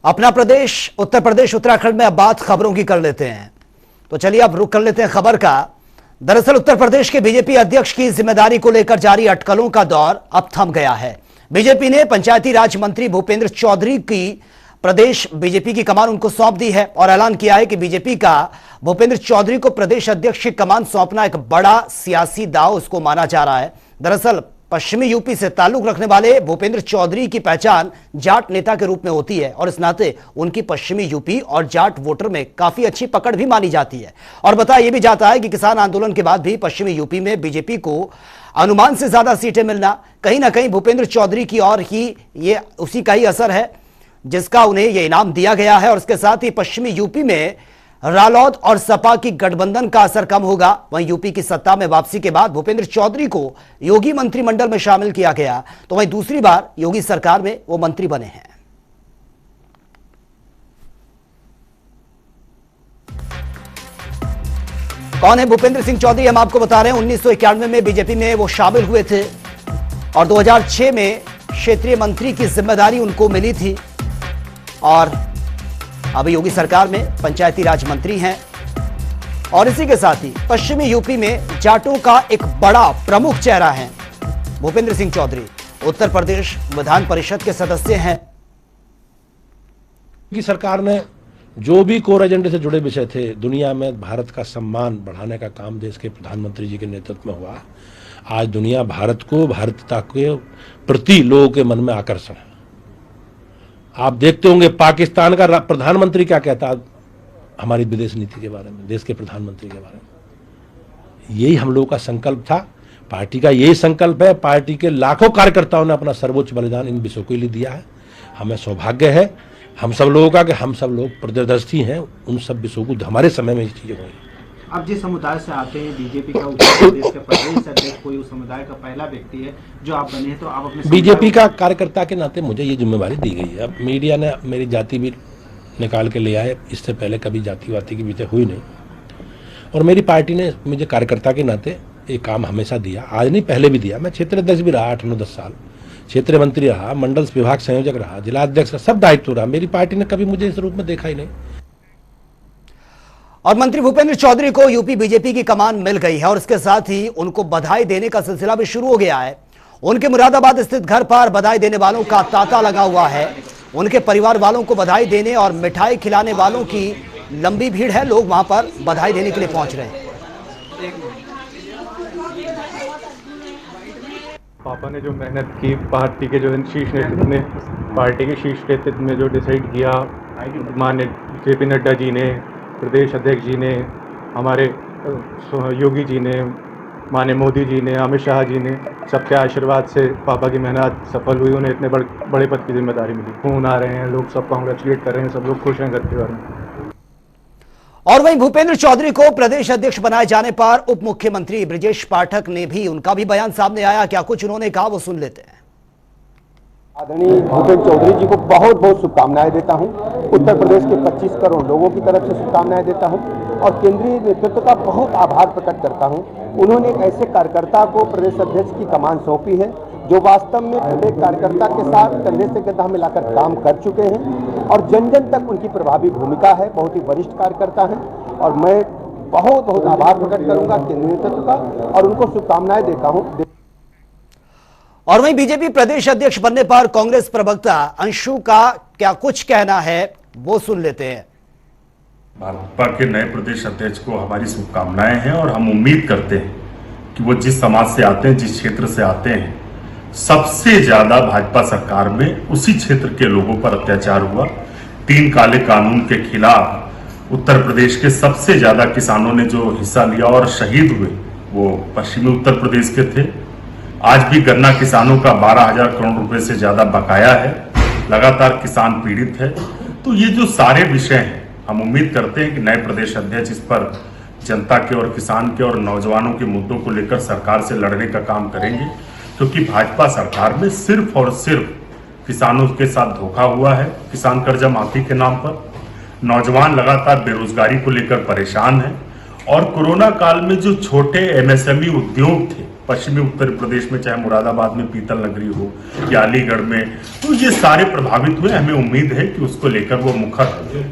अपना प्रदेश उत्तर प्रदेश उत्तराखंड में अब बात खबरों की कर लेते हैं। तो चलिए अब रुख कर लेते हैं खबर का। दरअसल उत्तर प्रदेश के बीजेपी अध्यक्ष की जिम्मेदारी को लेकर जारी अटकलों का दौर अब थम गया है। बीजेपी ने पंचायती राज मंत्री भूपेंद्र चौधरी की प्रदेश बीजेपी की कमान उनको सौंप दी है और ऐलान किया है कि बीजेपी का भूपेंद्र चौधरी को प्रदेश अध्यक्ष की कमान सौंपना एक बड़ा सियासी दांव उसको माना जा रहा है। दरअसल पश्चिमी यूपी से ताल्लुक रखने वाले भूपेंद्र चौधरी की पहचान जाट नेता के रूप में होती है और इस नाते उनकी पश्चिमी यूपी और जाट वोटर में काफी अच्छी पकड़ भी मानी जाती है। और बताया यह भी जाता है कि किसान आंदोलन के बाद भी पश्चिमी यूपी में बीजेपी को अनुमान से ज्यादा सीटें मिलना कहीं ना कहीं भूपेंद्र चौधरी की और ही ये उसी का ही असर है जिसका उन्हें यह इनाम दिया गया है। और इसके साथ ही पश्चिमी यूपी में रालोद और सपा की गठबंधन का असर कम होगा। वहीं यूपी की सत्ता में वापसी के बाद भूपेंद्र चौधरी को योगी मंत्रिमंडल में शामिल किया गया, तो वहीं दूसरी बार योगी सरकार में वो मंत्री बने हैं। कौन है भूपेंद्र सिंह चौधरी? हम आपको बता रहे हैं 1991 में बीजेपी में वो शामिल हुए थे और 2006 में क्षेत्रीय मंत्री की जिम्मेदारी उनको मिली थी और अभी योगी सरकार में पंचायती राज मंत्री हैं। और इसी के साथ ही पश्चिमी यूपी में जाटों का एक बड़ा प्रमुख चेहरा है भूपेंद्र सिंह चौधरी। उत्तर प्रदेश विधान परिषद के सदस्य हैं। की सरकार ने जो भी कोर एजेंडे से जुड़े विषय थे, दुनिया में भारत का सम्मान बढ़ाने का काम देश के प्रधानमंत्री जी के नेतृत्व में हुआ। आज दुनिया भारत को, भारतीयता के प्रति लोगों के मन में आकर्षण है। आप देखते होंगे पाकिस्तान का प्रधानमंत्री क्या कहता हमारी विदेश नीति के बारे में, देश के प्रधानमंत्री के बारे में। यही हम लोगों का संकल्प था, पार्टी का यही संकल्प है। पार्टी के लाखों कार्यकर्ताओं ने अपना सर्वोच्च बलिदान इन विषयों के लिए दिया है। हमें सौभाग्य है हम सब लोगों का कि हम सब लोग प्रदर्शी हैं उन सब विषयों को। हमारे समय में ये चीजें हुई। आप जिस समुदाय से आते हैं, बीजेपी का उत्तर प्रदेश के प्रदेश अध्यक्ष कोई उस समुदाय का पहला व्यक्ति है जो आप बने हैं, तो आप अपने बीजेपी का कार्यकर्ता के नाते मुझे ये जिम्मेवारी दी गई है। अब मीडिया ने मेरी जाति भी निकाल के ले आए, इससे पहले कभी जाति वाति की विषय हुई नहीं। और मेरी पार्टी ने मुझे कार्यकर्ता के नाते ये काम हमेशा दिया, आज नहीं पहले भी दिया। मैं क्षेत्रीय अध्यक्ष भी रहा 8-9-10 साल, क्षेत्रीय मंत्री रहा, मंडल विभाग संयोजक रहा, जिला अध्यक्ष, सब दायित्व रहा। मेरी पार्टी ने कभी मुझे इस रूप में देखा ही नहीं। और मंत्री भूपेंद्र चौधरी को यूपी बीजेपी की कमान मिल गई है और इसके साथ ही उनको बधाई देने का सिलसिला भी शुरू हो गया है। उनके मुरादाबाद स्थित घर पर बधाई देने वालों का तांता लगा हुआ है। उनके परिवार वालों को बधाई देने और मिठाई खिलाने वालों की लंबी भीड़ है। लोग वहां पर बधाई देने के लिए पहुंच रहे हैं। पापा ने जो मेहनत की, पार्टी के जो शीर्ष नेतृत्व ने, पार्टी के शीर्ष नेतृत्व में जो डिसाइड किया, माननीय जेपी नड्डा जी ने, प्रदेश अध्यक्ष जी ने, हमारे योगी जी ने, माननीय मोदी जी ने, अमित शाह जी ने, सबके आशीर्वाद से पापा की मेहनत सफल हुई। उन्हें इतने बड़े पद की जिम्मेदारी मिली। फोन आ रहे हैं, लोग सब कांग्रेचुलेट कर रहे हैं, सब लोग खुश हैं घर के बारे में। और वहीं भूपेंद्र चौधरी को प्रदेश अध्यक्ष बनाए जाने पर उप मुख्यमंत्री ब्रजेश पाठक ने भी उनका भी बयान सामने आया। क्या कुछ उन्होंने कहा वो सुन लेते हैं। आदरणीय भूपेंद्र चौधरी जी को बहुत बहुत शुभकामनाएं देता हूं। उत्तर प्रदेश के 25 करोड़ लोगों की तरफ से शुभकामनाएं देता हूं और केंद्रीय नेतृत्व का बहुत आभार प्रकट करता हूं। उन्होंने एक ऐसे कार्यकर्ता को प्रदेश अध्यक्ष की कमान सौंपी है जो वास्तव में प्रत्येक कार्यकर्ता के साथ कंधे से कंधा मिलाकर काम कर चुके हैं और जन जन तक उनकी प्रभावी भूमिका है। बहुत ही वरिष्ठ कार्यकर्ता हैं और मैं बहुत बहुत आभार प्रकट करूंगा केंद्रीय नेतृत्व का और उनको शुभकामनाएं देता हूँ। और वहीं बीजेपी प्रदेश अध्यक्ष बनने पर कांग्रेस प्रवक्ता अंशु का क्या कुछ कहना है वो सुन लेते हैं। भाजपा के नए प्रदेश अध्यक्ष को हमारी शुभकामनाएं हैं और हम उम्मीद करते हैं कि वो जिस समाज से आते हैं, जिस क्षेत्र से आते हैं, सबसे ज्यादा भाजपा सरकार में उसी क्षेत्र के लोगों पर अत्याचार हुआ। 3 काले कानून के खिलाफ उत्तर प्रदेश के सबसे ज्यादा किसानों ने जो हिस्सा लिया और शहीद हुए वो पश्चिमी उत्तर प्रदेश के थे। आज भी गन्ना किसानों का 12,000 करोड़ रुपए से ज्यादा बकाया है। लगातार किसान पीड़ित है। तो ये जो सारे विषय हैं, हम उम्मीद करते हैं कि नए प्रदेश अध्यक्ष इस पर जनता के और किसान के और नौजवानों के मुद्दों को लेकर सरकार से लड़ने का काम करेंगे, क्योंकि भाजपा सरकार में सिर्फ और सिर्फ किसानों के साथ धोखा हुआ है। किसान कर्जा माफी के नाम पर नौजवान लगातार बेरोजगारी को लेकर परेशान है और कोरोना काल में जो छोटे MSME उद्योग थे पश्चिमी उत्तर प्रदेश में, चाहे मुरादाबाद में पीतल नगरी हो या अलीगढ़ में, तो ये सारे प्रभावित हुए। हमें उम्मीद है कि उसको लेकर वो मुखर हो।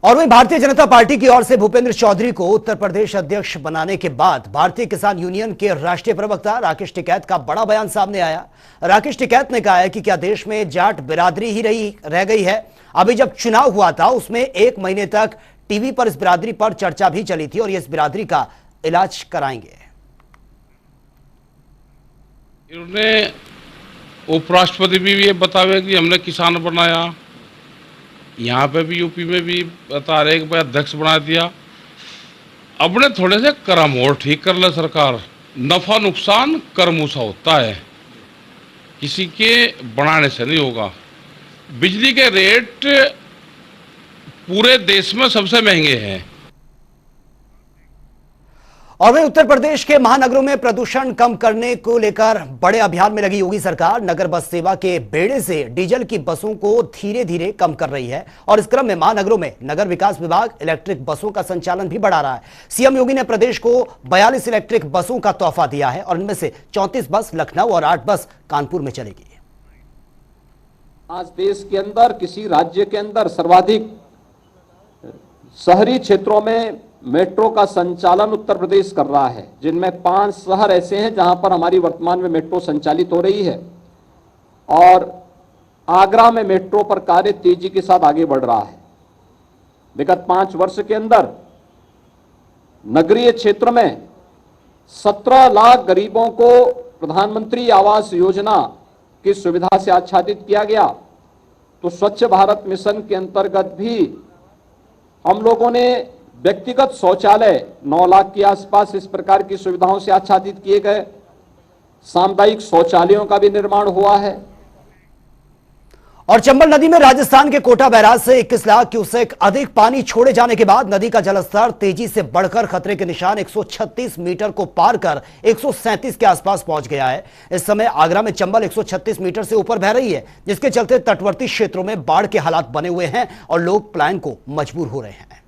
और वहीं भारतीय जनता पार्टी की ओर से भूपेंद्र चौधरी को उत्तर प्रदेश अध्यक्ष बनाने के बाद भारतीय किसान यूनियन के राष्ट्रीय प्रवक्ता राकेश टिकैत का बड़ा बयान सामने आया। राकेश टिकैत ने कहा है कि क्या देश में जाट बिरादरी ही रह गई है? अभी जब चुनाव हुआ था उसमें 1 महीने तक टीवी पर इस बिरादरी पर चर्चा भी चली थी और इस बिरादरी का इलाज कराएंगे। इन्होंने उपराष्ट्रपति भी ये बतावे कि हमने किसान बनाया, यहाँ पे भी यूपी में भी बता रहे कि भाई अध्यक्ष बना दिया। अपने थोड़े से कर्म और ठीक कर ले सरकार। नफा नुकसान कर्मों सा होता है, किसी के बनाने से नहीं होगा। बिजली के रेट पूरे देश में सबसे महंगे हैं। और वहीं उत्तर प्रदेश के महानगरों में प्रदूषण कम करने को लेकर बड़े अभियान में लगी योगी सरकार नगर बस सेवा के बेड़े से डीजल की बसों को धीरे धीरे कम कर रही है और इस क्रम में महानगरों में नगर विकास विभाग इलेक्ट्रिक बसों का संचालन भी बढ़ा रहा है। सीएम योगी ने प्रदेश को 42 इलेक्ट्रिक बसों का तोहफा दिया है और इनमें से 34 बस लखनऊ और 8 बस कानपुर में चलेगी। आज देश के अंदर किसी राज्य के अंदर सर्वाधिक शहरी क्षेत्रों में मेट्रो का संचालन उत्तर प्रदेश कर रहा है, जिनमें 5 शहर ऐसे हैं जहां पर हमारी वर्तमान में मेट्रो संचालित हो रही है और आगरा में मेट्रो पर कार्य तेजी के साथ आगे बढ़ रहा है। विगत 5 वर्ष के अंदर नगरीय क्षेत्र में 17 लाख गरीबों को प्रधानमंत्री आवास योजना की सुविधा से आच्छादित किया गया। तो स्वच्छ भारत मिशन के अंतर्गत भी हम लोगों ने व्यक्तिगत शौचालय 9 लाख के आसपास इस प्रकार की सुविधाओं से आच्छादित किए गए। सामुदायिक शौचालयों का भी निर्माण हुआ है। और चंबल नदी में राजस्थान के कोटा बैराज से 21 लाख क्यूसेक अधिक पानी छोड़े जाने के बाद नदी का जलस्तर तेजी से बढ़कर खतरे के निशान 136 मीटर को पार कर 137 के आसपास पहुंच गया है। इस समय आगरा में चंबल 136 मीटर से ऊपर बह रही है, जिसके चलते तटवर्ती क्षेत्रों में बाढ़ के हालात बने हुए हैं और लोग पलायन को मजबूर हो रहे हैं।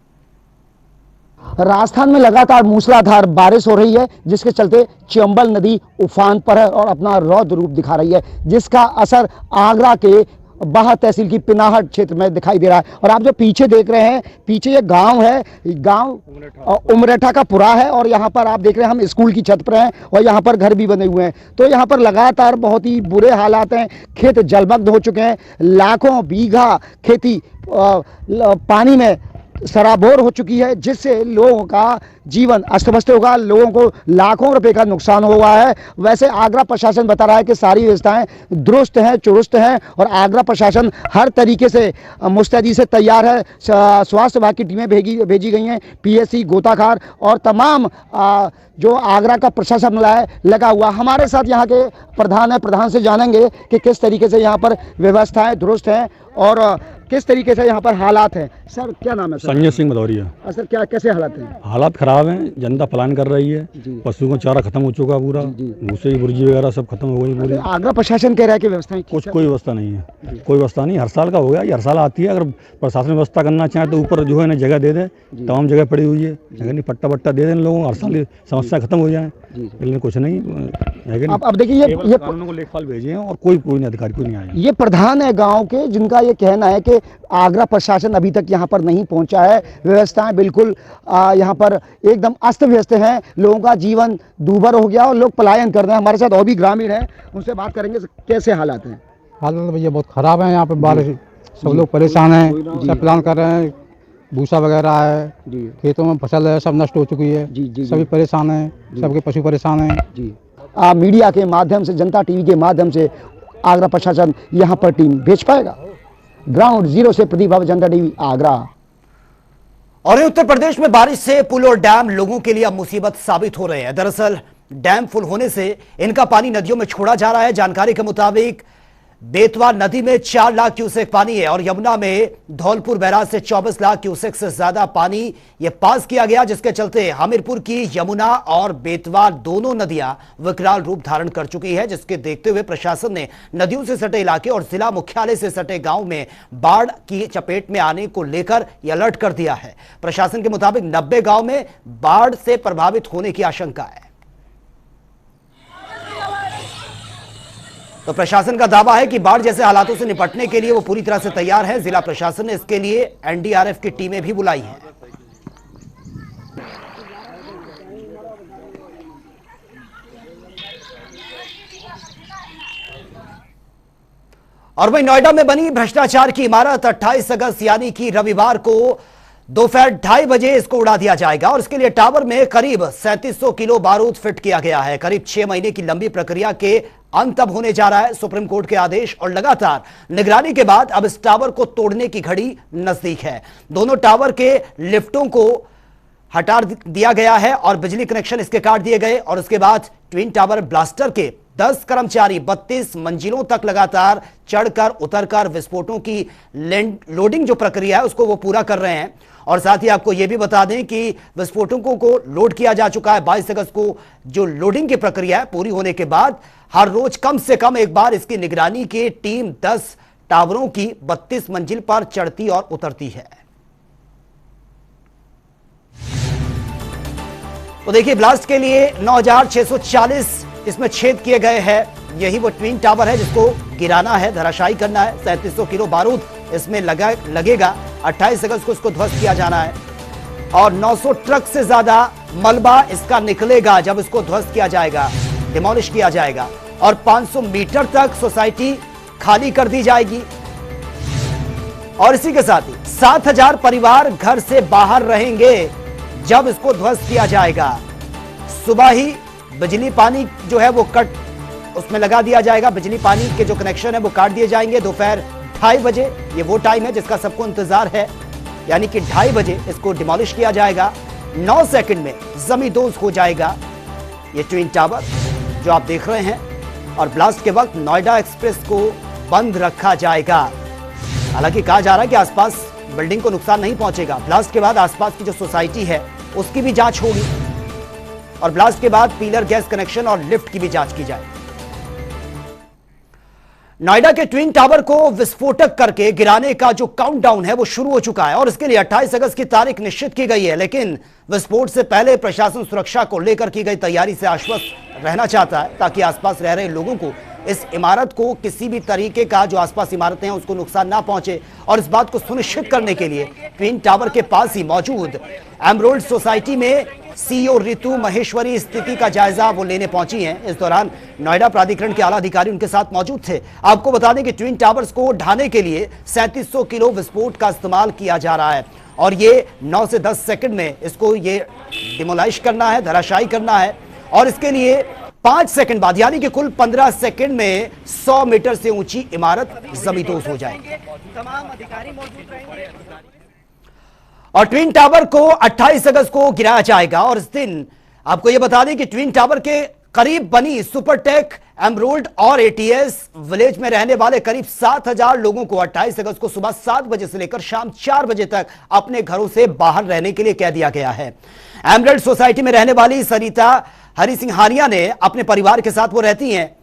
राजस्थान में लगातार मूसलाधार बारिश हो रही है, जिसके चलते चंबल नदी उफान पर है और अपना रौद्र रूप दिखा रही है, जिसका असर आगरा के बाहा तहसील की पिनाहट क्षेत्र में दिखाई दे रहा है। और आप जो पीछे देख रहे हैं, पीछे ये गांव है, गांव उमरेठा का पुरा है और यहाँ पर आप देख रहे हैं हम स्कूल की छत पर हैं और यहाँ पर घर भी बने हुए हैं। तो यहाँ पर लगातार बहुत ही बुरे हालात हैं, खेत जलमग्न हो चुके हैं, लाखों बीघा खेती पानी में सराबोर हो चुकी है, जिससे लोगों का जीवन अस्त व्यस्त होगा, लोगों को लाखों रुपए का नुकसान हुआ है। वैसे आगरा प्रशासन बता रहा है कि सारी व्यवस्थाएं दुरुस्त हैं, चुरुस्त हैं और आगरा प्रशासन हर तरीके से मुस्तैदी से तैयार है। स्वास्थ्य विभाग की टीमें भेजी गई हैं, पीएससी, गोताखार और तमाम जो आगरा का प्रशासन लगा हुआ। हमारे साथ यहाँ के प्रधान है, प्रधान से जानेंगे कि किस तरीके से यहाँ पर व्यवस्थाएं दुरुस्त हैं और किस तरीके से यहाँ पर हालात हैं। सर क्या नाम है? संजय सिंह भदौरिया। सर क्या कैसे हालात हैं? हालात खराब हैं, जनता पलायन कर रही है, पशुओं का चारा खत्म हो चुका पूरा, भूसे की बुर्जी वगैरह सब खत्म हो गई पूरी। आगरा प्रशासन कह रहा है कि व्यवस्थाएं कोई व्यवस्था नहीं है, कोई व्यवस्था नहीं। हर साल का हो गया, ये हर साल आती है। अगर प्रशासन व्यवस्था करना चाहे तो ऊपर जो है ना जगह दे दे, तमाम जगह पड़ी हुई है, जगह नहीं पट्टा बट्टा दे दें लोगों, हर साल समस्या खत्म हो जाए, लेकिन कुछ नहीं है। अब देखिए ये कानून को लेखपाल भेजे हैं और कोई नहीं अधिकारी कोई नहीं आया। ये प्रधान है गांव के, जिनका ये कहना है कि आगरा प्रशासन अभी तक यहाँ पर नहीं पहुंचा है। व्यवस्थाएं बिल्कुल यहाँ पर एकदम अस्त व्यस्त हैं, लोगों का जीवन दूभर हो गया और लोग पलायन कर रहे हैं। हमारे साथ और भी ग्रामीण हैं, उनसे बात करेंगे कैसे हालात हैं। हालात भैया बहुत ख़राब है, यहाँ पे बारिश सब लोग परेशान हैं, सब प्लान कर रहे हैं, भूसा वगैरह है, खेतों में फसल है सब नष्ट हो चुकी है, सभी परेशान हैं, सबके पशु परेशान हैं। मीडिया के माध्यम से, जनता टीवी के माध्यम से आगरा प्रशासन यहाँ पर टीम भेज पाएगा? ग्राउंड जीरो से प्रदीप बाबू, जनता टीवी, आगरा। और उत्तर प्रदेश में बारिश से पुल और डैम लोगों के लिए अब मुसीबत साबित हो रहे हैं। दरअसल डैम फुल होने से इनका पानी नदियों में छोड़ा जा रहा है। जानकारी के मुताबिक बेतवा नदी में 4 लाख क्यूसेक पानी है और यमुना में धौलपुर बैराज से 24 लाख क्यूसेक से ज्यादा पानी ये पास किया गया, जिसके चलते हमीरपुर की यमुना और बेतवा दोनों नदियां विकराल रूप धारण कर चुकी है, जिसके देखते हुए प्रशासन ने नदियों से सटे इलाके और जिला मुख्यालय से सटे गांव में बाढ़ की चपेट में आने को लेकर अलर्ट कर दिया है। प्रशासन के मुताबिक 90 गांव में बाढ़ से प्रभावित होने की आशंका है। तो प्रशासन का दावा है कि बाढ़ जैसे हालातों से निपटने के लिए वो पूरी तरह से तैयार है। जिला प्रशासन ने इसके लिए एनडीआरएफ की टीमें भी बुलाई हैं। और वहीं नोएडा में बनी भ्रष्टाचार की इमारत 28 अगस्त यानी कि रविवार को दोपहर 2:30 बजे इसको उड़ा दिया जाएगा और इसके लिए टावर में करीब 3700 किलो बारूद फिट किया गया है। करीब 6 महीने की लंबी प्रक्रिया के अंत अब होने जा रहा है। सुप्रीम कोर्ट के आदेश और लगातार निगरानी के बाद अब इस टावर को तोड़ने की घड़ी नजदीक है। दोनों टावर के लिफ्टों को हटा दिया गया है और बिजली कनेक्शन इसके काट दिए गए और उसके बाद ट्विन टावर ब्लास्टर के 10 कर्मचारी 32 मंजिलों तक लगातार चढ़कर उतरकर विस्फोटों की लोडिंग जो प्रक्रिया है उसको वो पूरा कर रहे हैं। और साथ ही आपको यह भी बता दें कि विस्फोटकों को लोड किया जा चुका है। 22 अगस्त को जो लोडिंग की प्रक्रिया है पूरी होने के बाद हर रोज कम से कम एक बार इसकी निगरानी की टीम 10 टावरों की 32 मंजिल पर चढ़ती और उतरती है। तो देखिए, ब्लास्ट के लिए 9640 इसमें छेद किए गए हैं। यही वो ट्विन टावर है जिसको गिराना है, धराशायी करना है। 3700 किलो बारूद इसमें लगेगा। 28 अगस्त को इसको ध्वस्त किया जाना है और 900 ट्रक से ज्यादा मलबा इसका निकलेगा जब इसको ध्वस्त किया जाएगा, डिमोलिश किया जाएगा और 500 मीटर तक सोसाइटी खाली कर दी जाएगी। और इसी के साथ ही 7000 परिवार घर से बाहर रहेंगे जब इसको ध्वस्त किया जाएगा। सुबह ही बिजली पानी जो है वो कट उसमें लगा दिया जाएगा। बिजली पानी के जो कनेक्शन है वो काट दिए जाएंगे। दोपहर 2:30 बजे ये वो टाइम है जिसका सबको इंतजार है, यानी कि 2:30 बजे इसको डिमोलिश किया जाएगा। 9 सेकंड में जमींदोज हो जाएगा ये ट्विन टावर जो आप देख रहे हैं। और ब्लास्ट के वक्त नोएडा एक्सप्रेस को बंद रखा जाएगा। हालांकि कहा जा रहा है कि आसपास बिल्डिंग को नुकसान नहीं पहुंचेगा। ब्लास्ट के बाद आसपास की जो सोसाइटी है उसकी भी जांच होगी और ब्लास्ट के बाद पीलर, गैस कनेक्शन और लिफ्ट की भी जांच की जाएगी। नोएडा के ट्विन टावर को विस्फोटक करके गिराने का जो काउंटडाउन है वो शुरू हो चुका है और इसके लिए 28 अगस्त की तारीख निश्चित की गई है। लेकिन विस्फोट से पहले प्रशासन सुरक्षा को लेकर की गई तैयारी से आश्वस्त रहना चाहता है ताकि आसपास रह रहे लोगों को इस इमारत को किसी भी तरीके का जो आसपास इमारतें हैं उसको नुकसान ना पहुंचे। और इस बात को सुनिश्चित करने के लिए ट्विन टावर के पास ही मौजूद एमरोल्ड सोसाइटी में सीईओ रितु महेश्वरी स्थिति का जायजा वो लेने पहुंची हैं। इस दौरान नोएडा प्राधिकरण के आला अधिकारी उनके साथ मौजूद थे। आपको बता दें कि ट्विन टावर्स को ढाने के लिए 3700 किलो विस्फोट का इस्तेमाल किया जा रहा है और ये 9 से 10 सेकंड में इसको ये डिमोलाइज करना है, धराशायी करना है और इसके लिए 5 सेकंड बाद यानी कि कुल 15 सेकंड में 100 मीटर से ऊंची इमारत जमींदोज हो जाएगी। तमाम अधिकारी मौजूद रहेंगे और ट्विन टावर को 28 अगस्त को गिराया जाएगा। और इस दिन आपको यह बता दें कि ट्विन टावर के करीब बनी सुपरटेक, एमरोल्ड और एटीएस विलेज में रहने वाले करीब 7000 लोगों को 28 अगस्त को सुबह 7 बजे से लेकर शाम 4 बजे तक अपने घरों से बाहर रहने के लिए कह दिया गया है। एमरोल्ड सोसाइटी में रहने वाली सरिता हरि सिंहानिया ने अपने परिवार के साथ वो रहती हैं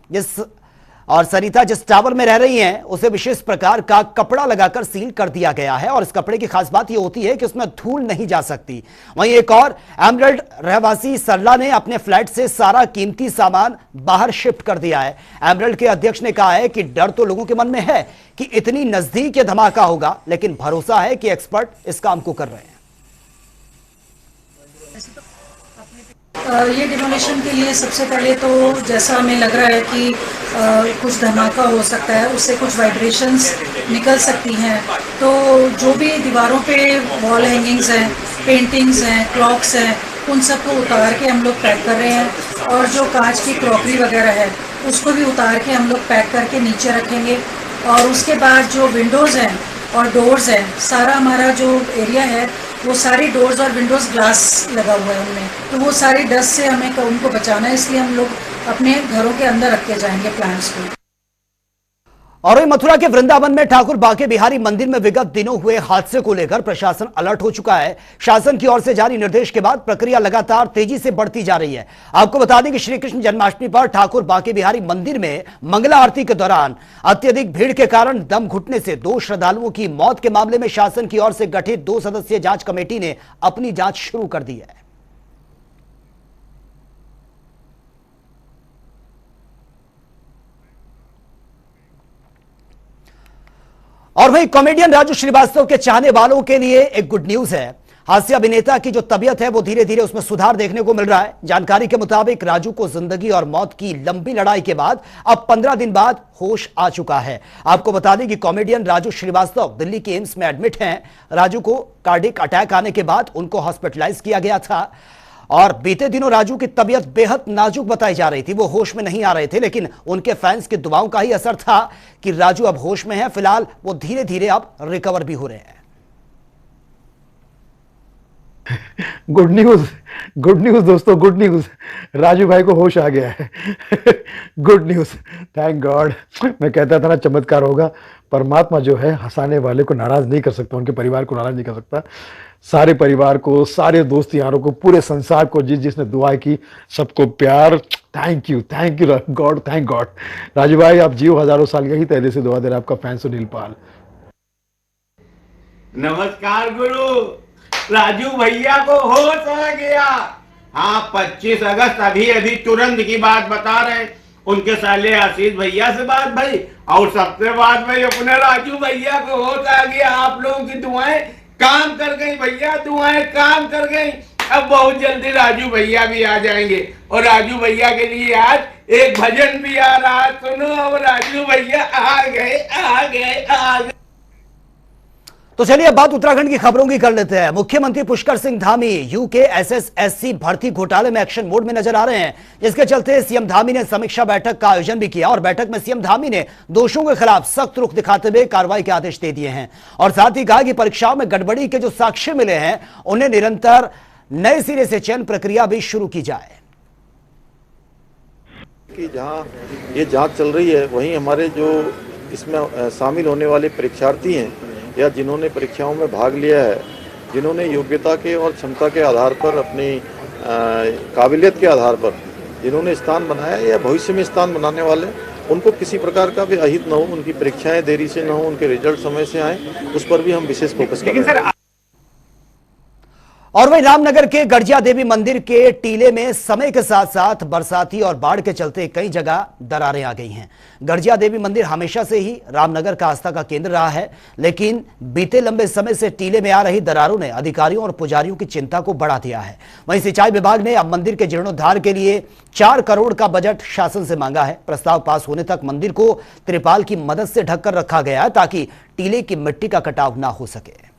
और सरिता जिस टावर में रह रही हैं उसे विशेष प्रकार का कपड़ा लगाकर सील कर दिया गया है और इस कपड़े की खास बात यह होती है कि उसमें धूल नहीं जा सकती। वहीं एक और एमरल्ड रहवासी सरला ने अपने फ्लैट से सारा कीमती सामान बाहर शिफ्ट कर दिया है। एमरल्ड के अध्यक्ष ने कहा है कि डर तो लोगों के मन में है कि इतनी नजदीक ये धमाका होगा, लेकिन भरोसा है कि एक्सपर्ट इस काम को कर रहे हैं। ये डिमोलिशन के लिए सबसे पहले तो जैसा हमें लग रहा है कि कुछ धमाका हो सकता है, उससे कुछ वाइब्रेशंस निकल सकती हैं। तो जो भी दीवारों पे वॉल हैंगिंग्स हैं, पेंटिंग्स हैं, क्लॉक्स हैं, उन सबको उतार के हम लोग पैक कर रहे हैं और जो कांच की क्रॉकरी वगैरह है उसको भी उतार के हम लोग पैक करके नीचे रखेंगे। और उसके बाद जो विंडोज़ हैं और डोर्स हैं, सारा हमारा जो एरिया है वो सारी डोर्स और विंडोज़ ग्लास लगा हुआ है उनमें, तो वो सारी डस्ट से हमें उनको बचाना है, इसलिए हम लोग अपने घरों के अंदर रख के जाएंगे प्लांट्स को। और वहीं मथुरा के वृंदावन में ठाकुर बांके बिहारी मंदिर में विगत दिनों हुए हादसे को लेकर प्रशासन अलर्ट हो चुका है। शासन की ओर से जारी निर्देश के बाद प्रक्रिया लगातार तेजी से बढ़ती जा रही है। आपको बता दें कि श्री कृष्ण जन्माष्टमी पर ठाकुर बांके बिहारी मंदिर में मंगला आरती के दौरान अत्यधिक भीड़ के कारण दम घुटने से 2 श्रद्धालुओं की मौत के मामले में शासन की ओर से गठित 2 सदस्यीय जांच कमेटी ने अपनी जांच शुरू कर दी है। और वहीं कॉमेडियन राजू श्रीवास्तव के चाहने वालों के लिए एक गुड न्यूज है। हास्य अभिनेता की जो तबीयत है वो धीरे धीरे उसमें सुधार देखने को मिल रहा है। जानकारी के मुताबिक राजू को जिंदगी और मौत की लंबी लड़ाई के बाद अब 15 दिन बाद होश आ चुका है। आपको बता दें कि कॉमेडियन राजू श्रीवास्तव दिल्ली के एम्स में एडमिट हैं। राजू को कार्डियक अटैक आने के बाद उनको हॉस्पिटलाइज किया गया था और बीते दिनों राजू की तबीयत बेहद नाजुक बताई जा रही थी। वो होश में नहीं आ रहे थे, लेकिन उनके फैंस की दुआओं का ही असर था कि राजू अब होश में हैं। फिलहाल वो धीरे धीरे अब रिकवर भी हो रहे हैं। गुड न्यूज दोस्तों, गुड न्यूज, राजू भाई को होश आ गया है। Good news, thank God. मैं कहता था ना चमत्कार होगा। परमात्मा जो है हंसाने वाले को नाराज नहीं कर सकता, उनके परिवार को नाराज नहीं कर सकता। सारे परिवार को, सारे दोस्त यारों को, पूरे संसार को, जिसने दुआ की, सबको प्यार। Thank you God, thank God. Raju भाई आप जियो हजारों साल, यही तहदे से दुआ दे रहा आपका फैन सुनील पाल। नमस्कार गुरु, राजू भैया को होश आ गया। हाँ, 25 अगस्त अभी तुरंत की बात बता रहे, उनके साले आशीष भैया से बात भाई, और सबसे बात भाई अपने राजू भैया को होश आ गया। आप लोगों की दुआएं काम कर गई भैया, दुआएं काम कर गई। अब बहुत जल्दी राजू भैया भी आ जाएंगे और राजू भैया के लिए आज एक भजन भी आ रहा, सुनो। अब राजू भैया आ गए। तो चलिए अब बात उत्तराखंड की खबरों की कर लेते हैं। मुख्यमंत्री पुष्कर सिंह धामी यूके एसएसएससी भर्ती घोटाले में एक्शन मोड में नजर आ रहे हैं, जिसके चलते सीएम धामी ने समीक्षा बैठक का आयोजन भी किया और बैठक में सीएम धामी ने दोषियों के खिलाफ सख्त रुख दिखाते हुए कार्रवाई के आदेश दे दिए हैं और साथ ही कहा कि परीक्षाओं में गड़बड़ी के जो साक्ष्य मिले हैं उन्हें निरंतर नए सिरे से चयन प्रक्रिया भी शुरू की जाए। कि जहां ये जांच चल रही है वहीं हमारे जो इसमें शामिल होने वाले परीक्षार्थी हैं या जिन्होंने परीक्षाओं में भाग लिया है, जिन्होंने योग्यता के और क्षमता के आधार पर, अपनी काबिलियत के आधार पर जिन्होंने स्थान बनाया या भविष्य में स्थान बनाने वाले, उनको किसी प्रकार का भी अहित न हो, उनकी परीक्षाएं देरी से न हो, उनके रिजल्ट समय से आए, उस पर भी हम विशेष फोकस कर रहे हैं। और वहीं रामनगर के गर्जिया देवी मंदिर के टीले में समय के साथ साथ बरसाती और बाढ़ के चलते कई जगह दरारें आ गई हैं। गर्जिया देवी मंदिर हमेशा से ही रामनगर का आस्था का केंद्र रहा है, लेकिन बीते लंबे समय से टीले में आ रही दरारों ने अधिकारियों और पुजारियों की चिंता को बढ़ा दिया है। वहीं सिंचाई विभाग ने अब मंदिर के जीर्णोद्धार के लिए 4 करोड़ का बजट शासन से मांगा है। प्रस्ताव पास होने तक मंदिर को त्रिपाल की मदद से ढककर रखा गया है ताकि टीले की मिट्टी का कटाव ना हो सके।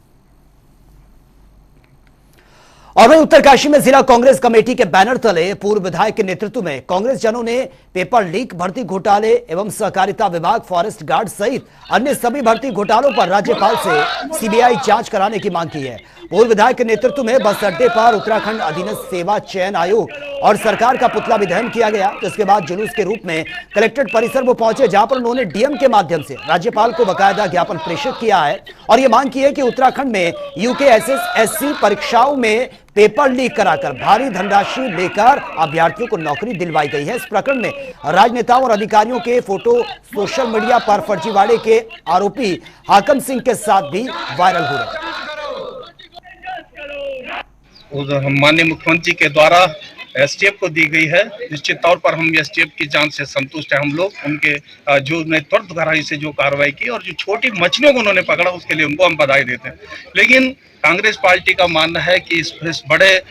और वहीं उत्तरकाशी में जिला कांग्रेस कमेटी के बैनर तले पूर्व विधायक के नेतृत्व में कांग्रेस जनों ने पेपर लीक, भर्ती घोटाले एवं सहकारिता विभाग, फॉरेस्ट गार्ड सहित अन्य सभी भर्ती घोटालों पर राज्यपाल से सीबीआई जांच कराने की मांग की है। पूर्व विधायक के नेतृत्व में बस अड्डे पर उत्तराखंड अधीनस्थ सेवा चयन आयोग और सरकार का पुतला भी दहन किया गया। इसके बाद जुलूस के रूप में कलेक्ट्रेट परिसर वो पहुंचे, जहां पर उन्होंने डीएम के माध्यम से राज्यपाल को बकायदा ज्ञापन प्रेषित किया है और ये मांग की है कि उत्तराखंड में यूकेएसएससी परीक्षाओं में पेपर लीक कराकर भारी धनराशि लेकर अभ्यर्थियों को नौकरी दिलवाई गई है। इस प्रकरण में राजनेताओं और अधिकारियों के फोटो सोशल मीडिया पर फर्जीवाड़े के आरोपी हाकम सिंह के साथ भी वायरल हो रहे हैं। माननीय मुख्यमंत्री के द्वारा एसटीएफ को दी गई है। निश्चित तौर पर हम एसटीएफ की जांच से संतुष्ट हैं। हम लोग उनके जो त्वरित गहराई से जो कार्रवाई की और जो छोटी मछलियों को उन्होंने पकड़ा उसके लिए उनको हम बधाई देते हैं। लेकिन कांग्रेस पार्टी का मानना है कि इस बड़े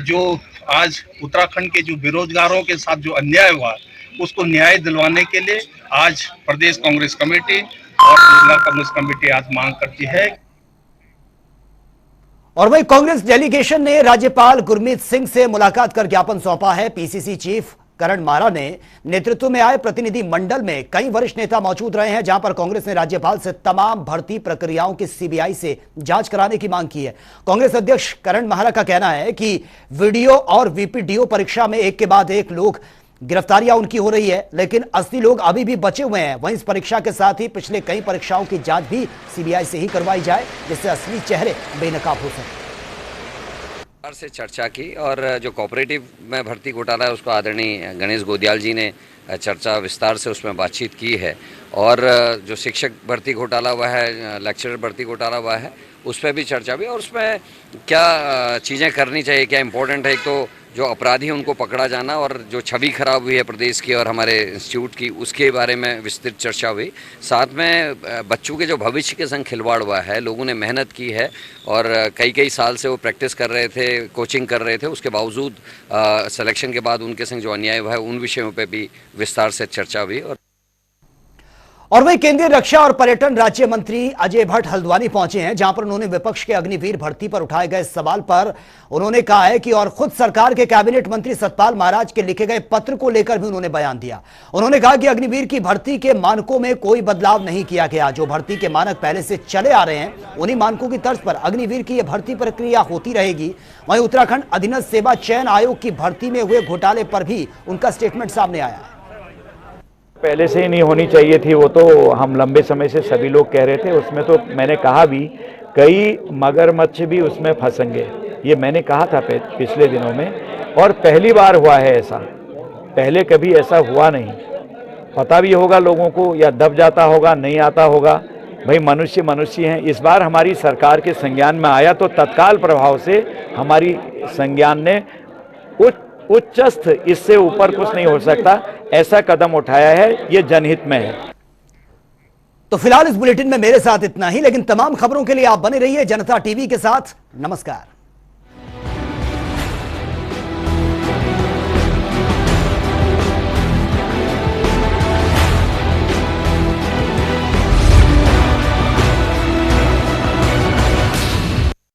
जो आज उत्तराखंड के जो बेरोजगारों के साथ जो अन्याय हुआ उसको न्याय दिलवाने के लिए आज प्रदेश कांग्रेस कमेटी और जिला कांग्रेस कमेटी आज मांग करती है। और वहीं कांग्रेस डेलीगेशन ने राज्यपाल गुरमीत सिंह से मुलाकात कर ज्ञापन सौंपा है। पीसीसी चीफ करण मारा ने नेतृत्व में आए प्रतिनिधि मंडल में कई वरिष्ठ नेता मौजूद रहे हैं, जहां पर कांग्रेस ने राज्यपाल से तमाम भर्ती प्रक्रियाओं की सीबीआई से जांच कराने की मांग की है। कांग्रेस अध्यक्ष करण मारा का कहना है कि वीडियो और वीपीडीओ परीक्षा में एक के बाद एक लोग गिरफ्तारियां उनकी हो रही है, लेकिन असली लोग अभी भी बचे हुए हैं। वहीं इस परीक्षा के साथ ही पिछले कई परीक्षाओं की जांच भी सीबीआई से ही करवाई जाए, जिससे असली चेहरे बेनकाब हो सके। से चर्चा की और जो कोऑपरेटिव में भर्ती घोटाला है उसको आदरणीय गणेश गोदियाल जी ने चर्चा विस्तार से उसमें बातचीत की है और जो शिक्षक भर्ती घोटाला हुआ है, लेक्चरर भर्ती घोटाला हुआ है, उस पर भी चर्चा भी और उसमें क्या चीज़ें करनी चाहिए, क्या इम्पोर्टेंट है। एक तो जो अपराधी हैं उनको पकड़ा जाना और जो छवि खराब हुई है प्रदेश की और हमारे इंस्टीट्यूट की, उसके बारे में विस्तृत चर्चा हुई। साथ में बच्चों के जो भविष्य के संग खिलवाड़ हुआ है, लोगों ने मेहनत की है और कई साल से वो प्रैक्टिस कर रहे थे, कोचिंग कर रहे थे, उसके बावजूद सिलेक्शन के बाद उनके संग जो अन्याय हुआ है उन विषयों पर भी विस्तार से चर्चा हुई। और वही केंद्रीय रक्षा और पर्यटन राज्य मंत्री अजय भट्ट हल्द्वानी पहुंचे हैं, जहां पर उन्होंने विपक्ष के अग्निवीर भर्ती पर उठाए गए सवाल पर उन्होंने कहा है कि और खुद सरकार के कैबिनेट मंत्री सतपाल महाराज के लिखे गए पत्र को लेकर भी उन्होंने बयान दिया। उन्होंने कहा कि अग्निवीर की भर्ती के मानकों में कोई बदलाव नहीं किया गया। जो भर्ती के मानक पहले से चले आ रहे हैं उन्हीं मानकों की तर्ज पर अग्निवीर की यह भर्ती प्रक्रिया होती रहेगी। वहीं उत्तराखंड अधीनस्थ सेवा चयन आयोग की भर्ती में हुए घोटाले पर भी उनका स्टेटमेंट सामने आया है। पहले से ही नहीं होनी चाहिए थी, वो तो हम लंबे समय से सभी लोग कह रहे थे। उसमें तो मैंने कहा भी कई मगरमच्छ भी उसमें फंसेंगे, ये मैंने कहा था पिछले दिनों में, और पहली बार हुआ है ऐसा। पहले कभी ऐसा हुआ नहीं। पता भी होगा लोगों को या दब जाता होगा, नहीं आता होगा, भाई मनुष्य मनुष्य हैं। इस बार हमारी सरकार के संज्ञान में आया तो तत्काल प्रभाव से हमारी संज्ञान ने उच्चस्थ, इससे ऊपर कुछ नहीं हो सकता, ऐसा कदम उठाया है। ये जनहित में है। तो फिलहाल इस बुलेटिन में मेरे साथ इतना ही, लेकिन तमाम खबरों के लिए आप बने रहिए जनता टीवी के साथ। नमस्कार।